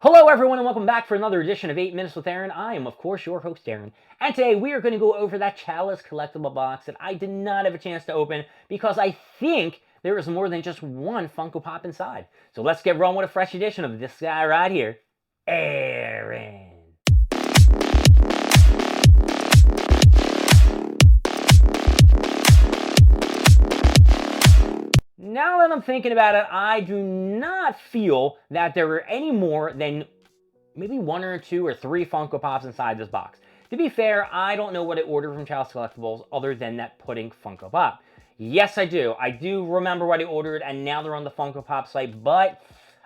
Hello everyone and welcome back for another edition of 8 Minutes with Aaron. I am of course your host Aaron, and today we are going to go over that Chalice collectible box that I did not have a chance to open because I think there is more than just one Funko Pop inside. So let's get rolling with a fresh edition of this guy right here, Aaron. Now that I'm thinking about it, I do not feel that there are any more than maybe one or two or three Funko Pops inside this box. To be fair, I don't know what I ordered from Chalice Collectibles other than that pudding Funko Pop. Yes, I do. I do remember what I ordered, and now they're on the Funko Pop site, but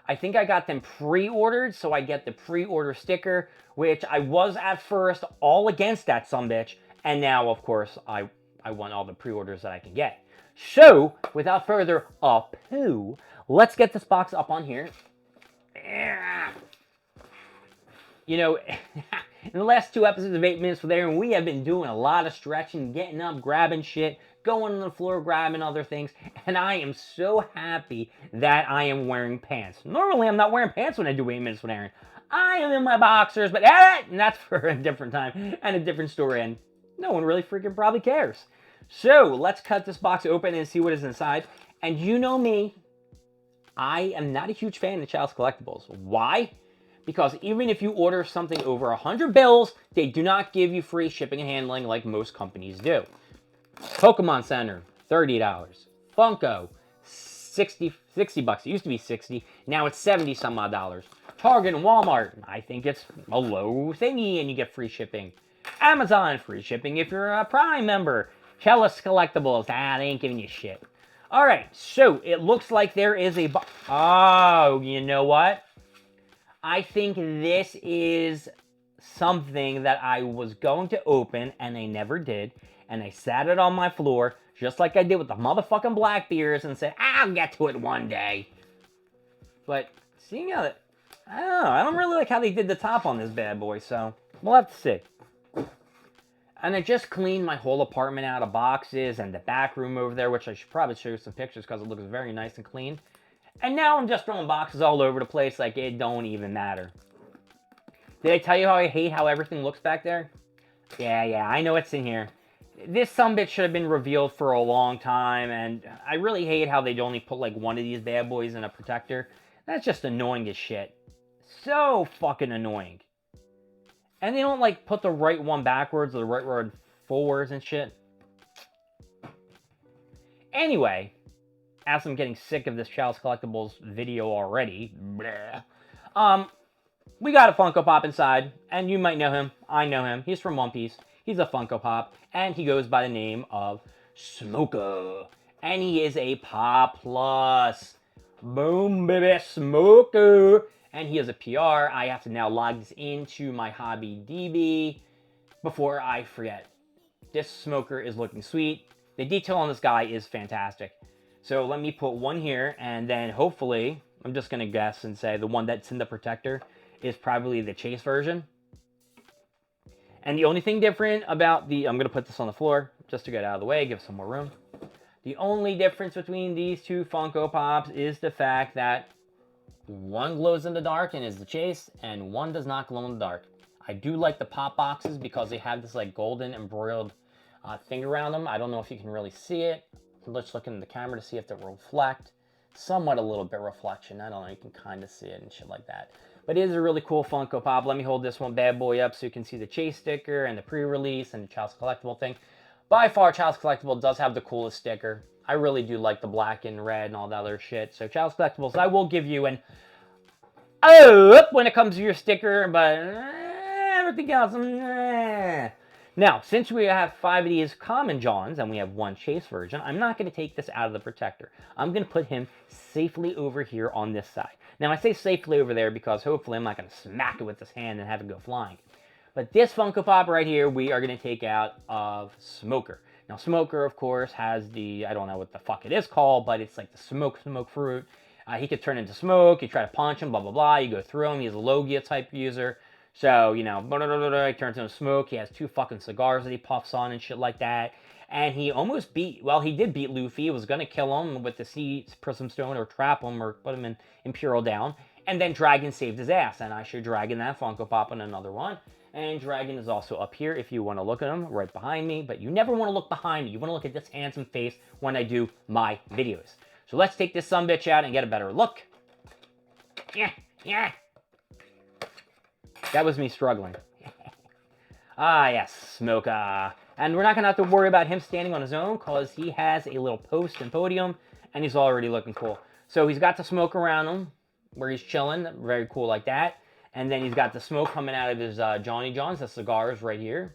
I think I got them pre-ordered, so I get the pre-order sticker, which I was at first all against that sumbitch, and now, of course, I want all the pre-orders that I can get. So, without further ado, let's get this box up on here. You know, in the last two episodes of 8 Minutes with Aaron, we have been doing a lot of stretching, getting up, grabbing shit, going on the floor, grabbing other things, and I am so happy that I am wearing pants. Normally, I'm not wearing pants when I do 8 Minutes with Aaron. I am in my boxers, but that's for a different time and a different story, and no one really freaking probably cares. So, let's cut this box open and see what is inside. And you know me, I am not a huge fan of Chalice Collectibles. Why? Because even if you order something over 100 bills, they do not give you free shipping and handling like most companies do. Pokemon Center, $30. Funko, 60 bucks. It used to be 60, now it's 70 some odd dollars. Target and Walmart, I think it's a low thingy and you get free shipping. Amazon, free shipping if you're a Prime member. Chalice Collectibles, they ain't giving you shit. Alright, so it looks like there is a box. Oh, you know what? I think this is something that I was going to open, and I never did, and I sat it on my floor, just like I did with the motherfucking Blackbeards, and said, I'll get to it one day. But, seeing how that, I don't really like how they did the top on this bad boy, so we'll have to see. And I just cleaned my whole apartment out of boxes, and the back room over there, which I should probably show you some pictures because it looks very nice and clean. And now I'm just throwing boxes all over the place like it don't even matter. Did I tell you how I hate how everything looks back there? Yeah, I know it's in here. This sumbitch should have been revealed for a long time, and I really hate how they only put like one of these bad boys in a protector. That's just annoying as shit. So fucking annoying. And they don't like put the right one backwards or the right one forwards and shit. Anyway, as I'm getting sick of this Chalice Collectibles video already, we got a Funko Pop inside, and you might know him. I know him. He's from One Piece. He's a Funko Pop, and he goes by the name of Smoker. And he is a Pop Plus. Boom, baby, Smoker. And he is a PR. I have to now log this into my Hobby DB before I forget. This Smoker is looking sweet. The detail on this guy is fantastic. So let me put one here, and then hopefully, I'm just going to guess and say the one that's in the protector is probably the Chase version. And the only thing different about I'm going to put this on the floor just to get out of the way, give some more room. The only difference between these two Funko Pops is the fact that one glows in the dark and is the Chase, and one does not glow in the dark. I do like the pop boxes because they have this like golden embroidered thing around them. I don't know if you can really see it. Let's look in the camera to see if they reflect. Somewhat a little bit reflection. I don't know, you can kind of see it and shit like that. But it is a really cool Funko Pop. Let me hold this one bad boy up so you can see the Chase sticker and the pre-release and the Chalice Collectible thing. By far, Chalice Collectible does have the coolest sticker. I really do like the black and red and all that other shit. So Chalice Collectibles, I will give you an when it comes to your sticker, but everything else, Now, since we have 5 of these Common Johns and we have one Chase version, I'm not going to take this out of the protector. I'm going to put him safely over here on this side. Now, I say safely over there because hopefully I'm not going to smack it with this hand and have it go flying. But this Funko Pop right here, we are going to take out of Smoker. Now, Smoker, of course, has the, I don't know what the fuck it is called, but it's like the smoke fruit. He could turn into smoke. You try to punch him, blah, blah, blah. You go through him. He's a Logia type user. So, you know, he turns into smoke. He has 2 fucking cigars that he puffs on and shit like that. And he almost beat, well, he did beat Luffy. He was going to kill him with the Sea Prism Stone or trap him or put him in Imperial Down. And then Dragon saved his ass, and I showed Dragon that Funko Pop on another one. And Dragon is also up here if you want to look at him, right behind me. But you never want to look behind me. You want to look at this handsome face when I do my videos. So let's take this sumbitch out and get a better look. Yeah, yeah. That was me struggling. Ah, yes, Smoker. And we're not going to have to worry about him standing on his own because he has a little post and podium, and he's already looking cool. So he's got the smoke around him where he's chilling, very cool like that. And then he's got the smoke coming out of his Johnny Johns, the cigars right here.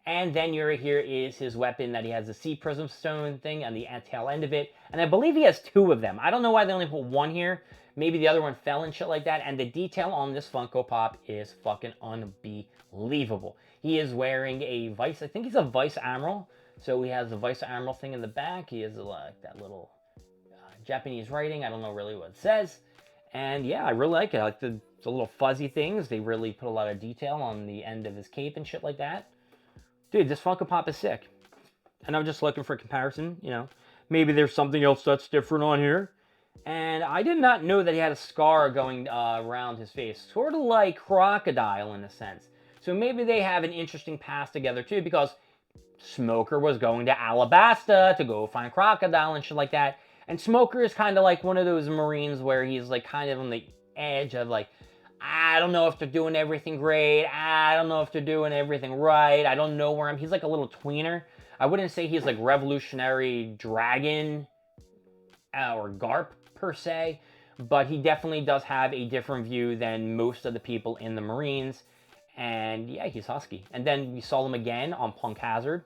And then right here is his weapon that he has the sea prism stone thing on the tail end of it. And I believe he has 2 of them. I don't know why they only put 1 here. Maybe the other one fell and shit like that. And the detail on this Funko Pop is fucking unbelievable. He is wearing a Vice, I think he's a Vice Admiral. So he has the Vice Admiral thing in the back. He has like that little Japanese writing. I don't know really what it says. And yeah, I really like it. I like the little fuzzy things. They really put a lot of detail on the end of his cape and shit like that. Dude, this Funko Pop is sick. And I'm just looking for a comparison, you know. Maybe there's something else that's different on here. And I did not know that he had a scar going around his face. Sort of like Crocodile in a sense. So maybe they have an interesting past together too, because Smoker was going to Alabasta to go find Crocodile and shit like that. And Smoker is kind of like one of those Marines where he's like kind of on the edge of like, I don't know if they're doing everything great. I don't know if they're doing everything right. I don't know where I'm. He's like a little tweener. I wouldn't say he's like Revolutionary Dragon or Garp per se, but he definitely does have a different view than most of the people in the Marines. And yeah, he's husky. And then we saw him again on Punk Hazard,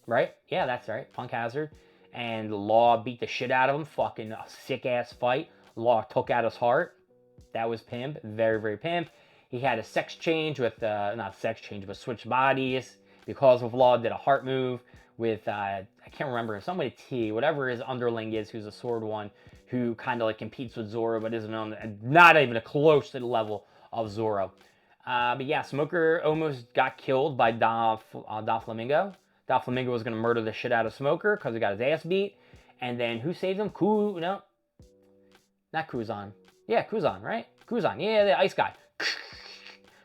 right? Yeah, that's right, Punk Hazard. And Law beat the shit out of him. Fucking a sick-ass fight. Law took out his heart. That was pimp. Very, very pimp. He had a sex change with, not sex change, but switched bodies. Because of Law did a heart move with, I can't remember, somebody T, whatever his underling is, who's a sword one, who kind of like competes with Zoro, but isn't on, not even close to the level of Zoro. But yeah, Smoker almost got killed by Doflamingo. Doflamingo was going to murder the shit out of Smoker because he got his ass beat. And then who saved him? No. Not Kuzan. Yeah, Kuzan, right? Kuzan. Yeah, the ice guy.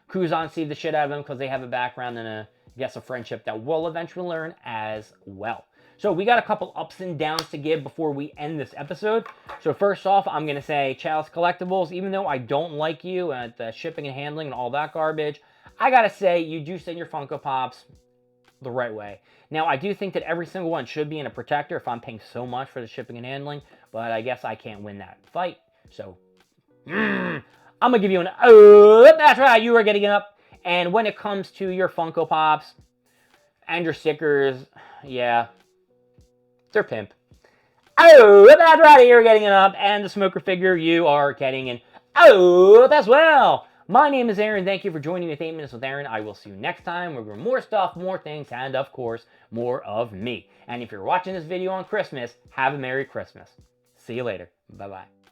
Kuzan saved the shit out of him because they have a background and I guess a friendship that we'll eventually learn as well. So we got a couple ups and downs to give before we end this episode. So first off, I'm going to say Chalice Collectibles, even though I don't like you at the shipping and handling and all that garbage, I got to say you do send your Funko Pops the right way. Now, I do think that every single one should be in a protector if I'm paying so much for the shipping and handling, but I guess I can't win that fight. So, I'm going to give you an, oh, that's right, you are getting it up. And when it comes to your Funko Pops and your stickers, yeah, they're pimp. Oh, that's right, you're getting it up. And the Smoker figure, you are getting an, oh, as well. My name is Aaron. Thank you for joining me with 8 Minutes with Aaron. I will see you next time. We're going to more stuff, more things, and of course, more of me. And if you're watching this video on Christmas, have a Merry Christmas. See you later. Bye-bye.